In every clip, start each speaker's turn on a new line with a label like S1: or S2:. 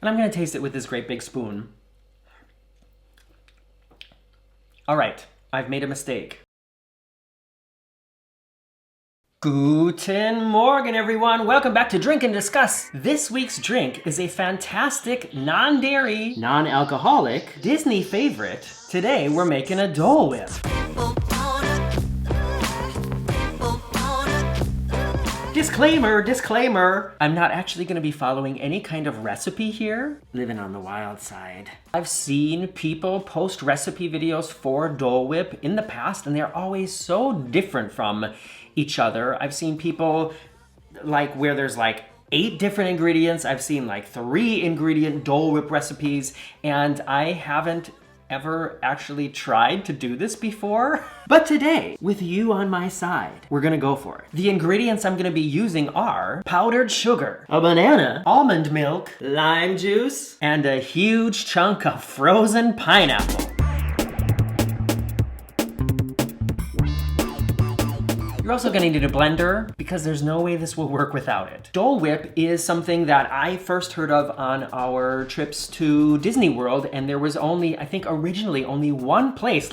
S1: And I'm gonna taste it with this great big spoon. All right, I've made a mistake. Guten Morgen, everyone. Welcome back to Drink and Discuss. This week's drink is a fantastic, non-dairy, non-alcoholic Disney favorite. Today, we're making a Dole Whip. Disclaimer, I'm not actually going to be following any kind of recipe here. Living on the wild side. I've seen people post recipe videos for Dole Whip in the past, and they're always so different from each other. I've seen people where there's 8 different ingredients. I've seen 3 ingredient Dole Whip recipes, and I haven't ever actually tried to do this before. But today, with you on my side, we're gonna go for it. The ingredients I'm gonna be using are powdered sugar, a banana, almond milk, lime juice, and a huge chunk of frozen pineapple. You're also gonna need a blender because there's no way this will work without it. Dole Whip is something that I first heard of on our trips to Disney World, and there was only, I think originally only one place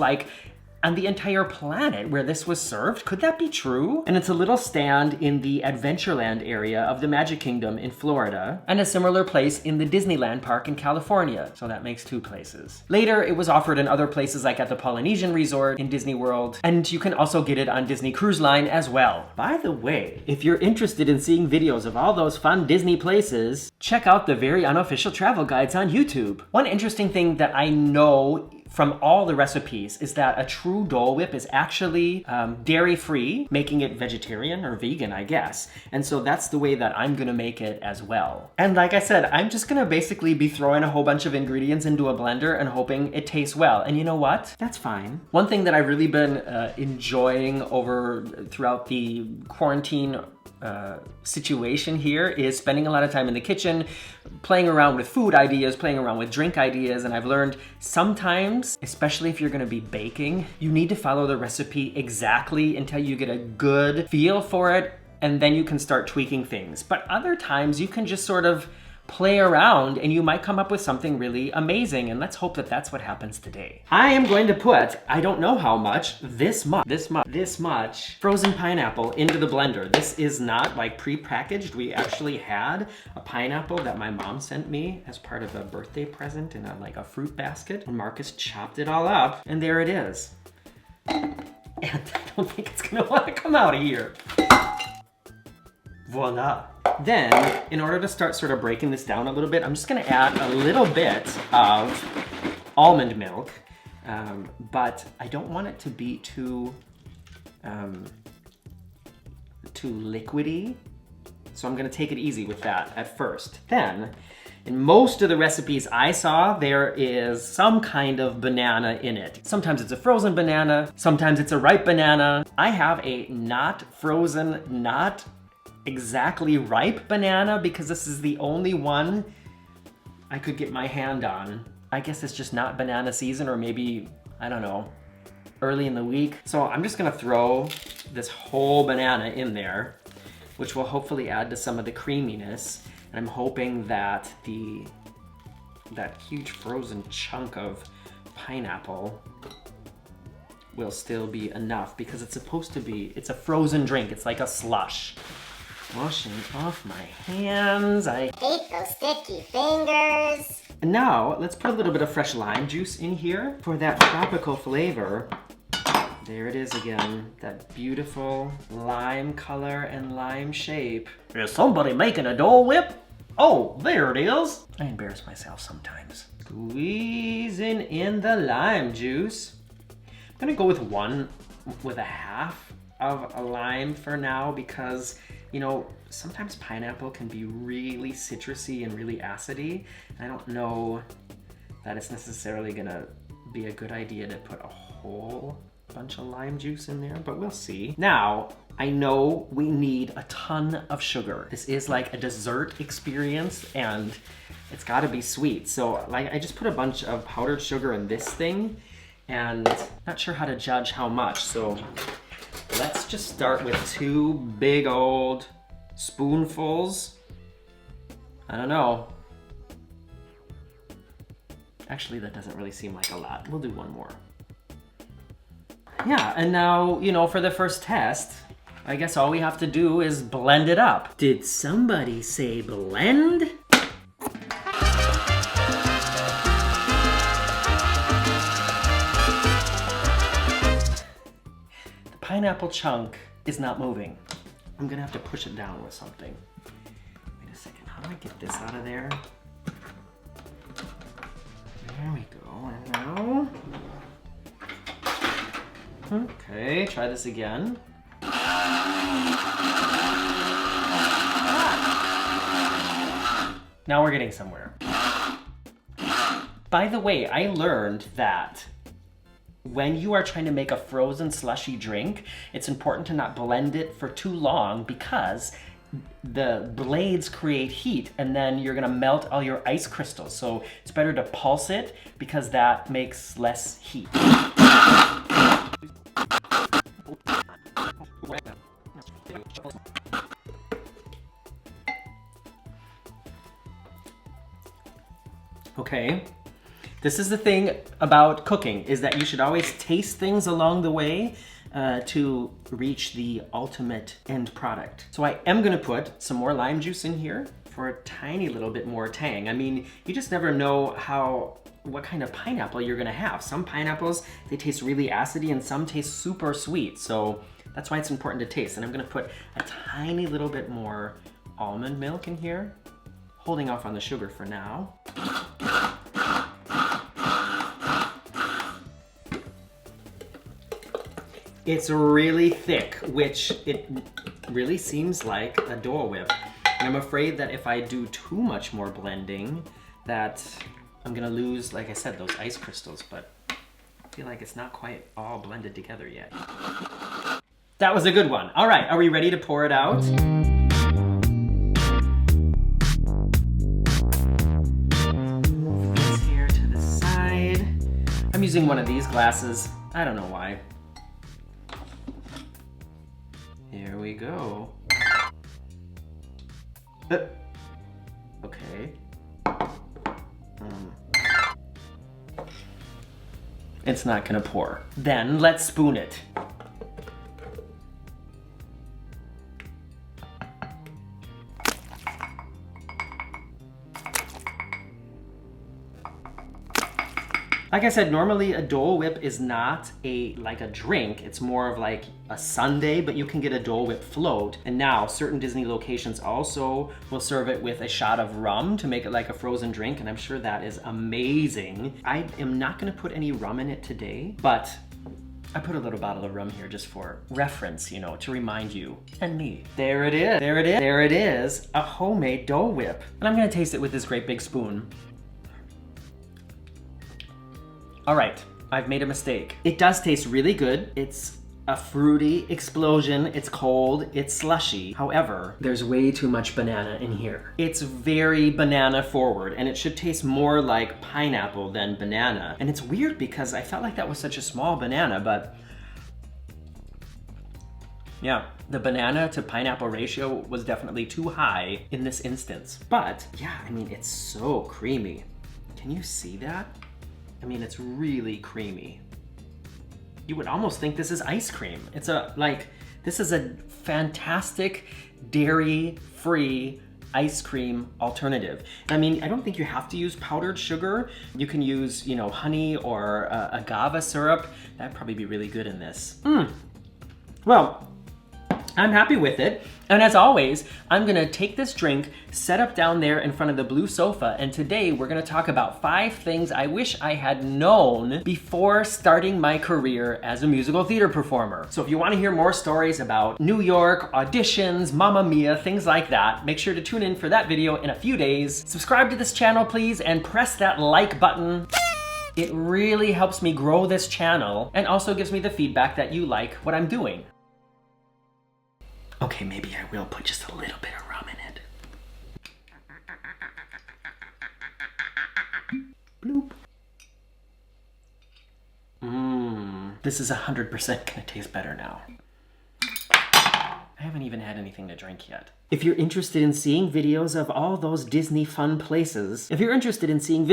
S1: on the entire planet where this was served. Could that be true? And it's a little stand in the Adventureland area of the Magic Kingdom in Florida, and a similar place in the Disneyland park in California. So that makes 2 places. Later, it was offered in other places like at the Polynesian Resort in Disney World, and you can also get it on Disney Cruise Line as well. By the way, if you're interested in seeing videos of all those fun Disney places, check out the very unofficial travel guides on YouTube. One interesting thing that I know from all the recipes is that a true Dole Whip is actually dairy-free, making it vegetarian or vegan, I guess. And so that's the way that I'm gonna make it as well. And like I said, I'm just gonna basically be throwing a whole bunch of ingredients into a blender and hoping it tastes well. And you know what? That's fine. One thing that I've really been enjoying throughout the quarantine situation here is spending a lot of time in the kitchen, playing around with food ideas, playing around with drink ideas, and I've learned sometimes, especially if you're gonna be baking, you need to follow the recipe exactly until you get a good feel for it, and then you can start tweaking things. But other times you can just sort of play around and you might come up with something really amazing, and let's hope that that's what happens today. I am going to put, I don't know how much, this much frozen pineapple into the blender. This is not pre-packaged. We actually had a pineapple that my mom sent me as part of a birthday present in a fruit basket, and Marcus chopped it all up, and there it is. And I don't think it's gonna want to come out of here. Voila. Then, in order to start sort of breaking this down a little bit, I'm just gonna add a little bit of almond milk, but I don't want it to be too liquidy, so I'm gonna take it easy with that at first. Then, in most of the recipes I saw, there is some kind of banana in it. Sometimes it's a frozen banana, sometimes it's a ripe banana. I have a not frozen, not exactly ripe banana because this is the only one I could get my hand on. I guess it's just not banana season, or maybe, I don't know, early in the week. So I'm just gonna throw this whole banana in there, which will hopefully add to some of the creaminess. And I'm hoping that that huge frozen chunk of pineapple will still be enough, because it's supposed to be, it's a frozen drink. It's like a slush. Washing off my hands. I
S2: hate those sticky fingers.
S1: And now, let's put a little bit of fresh lime juice in here for that tropical flavor. There it is again, that beautiful lime color and lime shape. Is somebody making a Dole Whip? Oh, there it is. I embarrass myself sometimes. Squeezing in the lime juice. I'm gonna go with a half of a lime for now, because sometimes pineapple can be really citrusy and really acidy. I don't know that it's necessarily gonna be a good idea to put a whole bunch of lime juice in there, but we'll see. Now, I know we need a ton of sugar. This is like a dessert experience, and it's gotta be sweet. So I just put a bunch of powdered sugar in this thing, and not sure how to judge how much. So let's just start with 2 big old spoonfuls. I don't know. Actually, that doesn't really seem like a lot. We'll do one more. Yeah, and now, you know, for the first test, I guess all we have to do is blend it up. Did somebody say blend? The pineapple chunk is not moving. I'm gonna have to push it down with something. Wait a second, how do I get this out of there? There we go, and now... Okay, try this again. Now we're getting somewhere. By the way, I learned that when you are trying to make a frozen slushy drink, it's important to not blend it for too long because the blades create heat and then you're gonna melt all your ice crystals. So it's better to pulse it because that makes less heat. Okay, this is the thing about cooking, is that you should always taste things along the way to reach the ultimate end product. So I am gonna put some more lime juice in here for a tiny little bit more tang. I mean, you just never know what kind of pineapple you're gonna have. Some pineapples, they taste really acidy and some taste super sweet. So that's why it's important to taste. And I'm gonna put a tiny little bit more almond milk in here, holding off on the sugar for now. It's really thick, which it really seems like a Dole Whip. And I'm afraid that if I do too much more blending, that I'm gonna lose, like I said, those ice crystals, but I feel like it's not quite all blended together yet. That was a good one. All right, are we ready to pour it out? This here to the side. I'm using one of these glasses. I don't know why. Here we go. Okay. It's not gonna pour. Then let's spoon it. Like I said, normally a Dole Whip is not like a drink. It's more of like a sundae, but you can get a Dole Whip float. And now certain Disney locations also will serve it with a shot of rum to make it like a frozen drink. And I'm sure that is amazing. I am not gonna put any rum in it today, but I put a little bottle of rum here just for reference, you know, to remind you and me. There it is, there it is, there it is, a homemade Dole Whip. And I'm gonna taste it with this great big spoon. All right, I've made a mistake. It does taste really good. It's a fruity explosion. It's cold, it's slushy. However, there's way too much banana in here. It's very banana forward and it should taste more like pineapple than banana. And it's weird because I felt like that was such a small banana, but yeah, the banana to pineapple ratio was definitely too high in this instance. But yeah, I mean, it's so creamy. Can you see that? I mean, it's really creamy. You would almost think this is ice cream. This is a fantastic dairy-free ice cream alternative. I mean, I don't think you have to use powdered sugar. You can use, you know, honey or agave syrup. That'd probably be really good in this. Well, I'm happy with it. And as always, I'm gonna take this drink, set up down there in front of the blue sofa, and today we're gonna talk about 5 things I wish I had known before starting my career as a musical theater performer. So if you wanna hear more stories about New York, auditions, Mamma Mia, things like that, make sure to tune in for that video in a few days. Subscribe to this channel, please, and press that like button. It really helps me grow this channel and also gives me the feedback that you like what I'm doing. Okay, maybe I will put just a little bit of rum in it. Bloop. This is 100% gonna taste better now. I haven't even had anything to drink yet. If you're interested in seeing videos of all those Disney fun places, if you're interested in seeing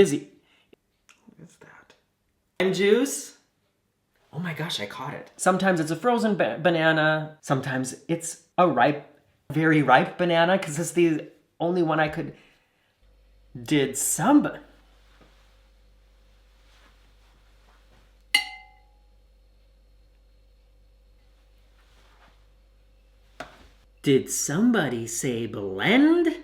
S1: juice. Oh my gosh, I caught it. Sometimes it's a frozen banana. Sometimes it's a very ripe banana, because it's the only one I could... Did somebody say blend?